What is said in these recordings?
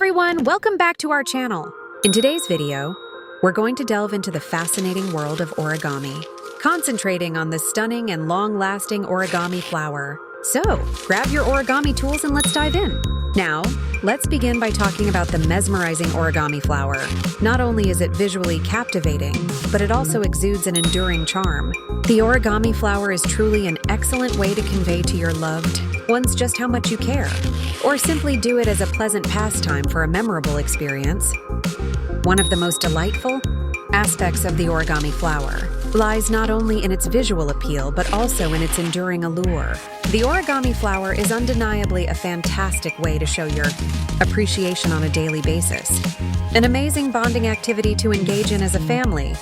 everyone, welcome back to our channel. In today's video, we're going to delve into the fascinating world of origami, concentrating on the stunning and long-lasting origami flower. So, grab your origami tools and let's dive in. Now, let's begin by talking about the mesmerizing origami flower. Not only is it visually captivating, but it also exudes an enduring charm. The origami flower is truly an excellent way to convey to your loved ones just how much you care, or simply do it as a pleasant pastime for a memorable experience. One of the most delightful aspects of the origami flower lies not only in its visual appeal, but also in its enduring allure. The origami flower is undeniably a fantastic way to show your appreciation on a daily basis. An amazing bonding activity to engage in as a family.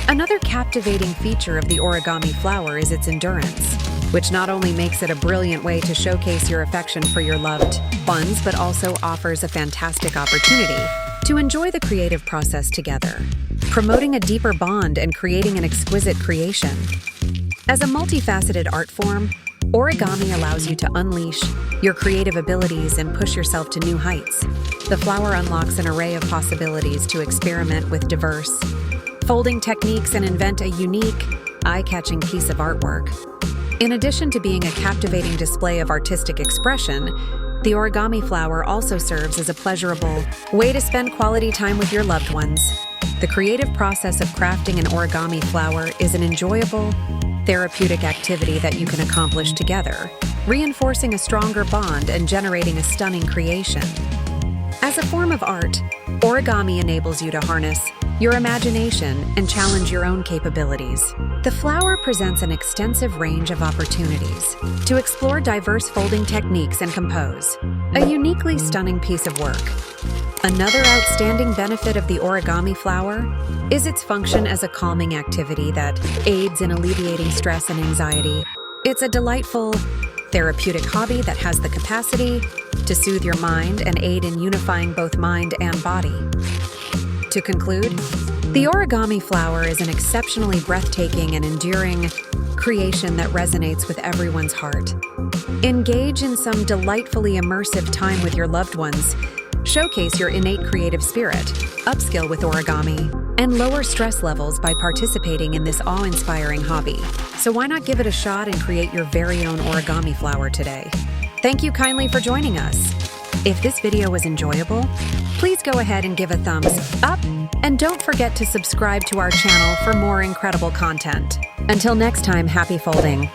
Another captivating feature of the origami flower is its endurance, which not only makes it a brilliant way to showcase your affection for your loved ones, but also offers a fantastic opportunity to enjoy the creative process together, promoting a deeper bond and creating an exquisite creation. As a multifaceted art form, origami allows you to unleash your creative abilities and push yourself to new heights. The flower unlocks an array of possibilities to experiment with diverse folding techniques and invent a unique, eye-catching piece of artwork. In addition to being a captivating display of artistic expression, the origami flower also serves as a pleasurable way to spend quality time with your loved ones. The creative process of crafting an origami flower is an enjoyable, therapeutic activity that you can accomplish together, reinforcing a stronger bond and generating a stunning creation. As a form of art, origami enables you to harness your imagination and challenge your own capabilities. The flower presents an extensive range of opportunities to explore diverse folding techniques and compose a uniquely stunning piece of work. Another outstanding benefit of the origami flower is its function as a calming activity that aids in alleviating stress and anxiety. It's a delightful, therapeutic hobby that has the capacity to soothe your mind and aid in unifying both mind and body. To conclude, the origami flower is an exceptionally breathtaking and enduring creation that resonates with everyone's heart. Engage in some delightfully immersive time with your loved ones, showcase your innate creative spirit, upskill with origami, and lower stress levels by participating in this awe-inspiring hobby. So why not give it a shot and create your very own origami flower today? Thank you kindly for joining us. If this video was enjoyable, please go ahead and give a thumbs up, and don't forget to subscribe to our channel for more incredible content. Until next time, happy folding!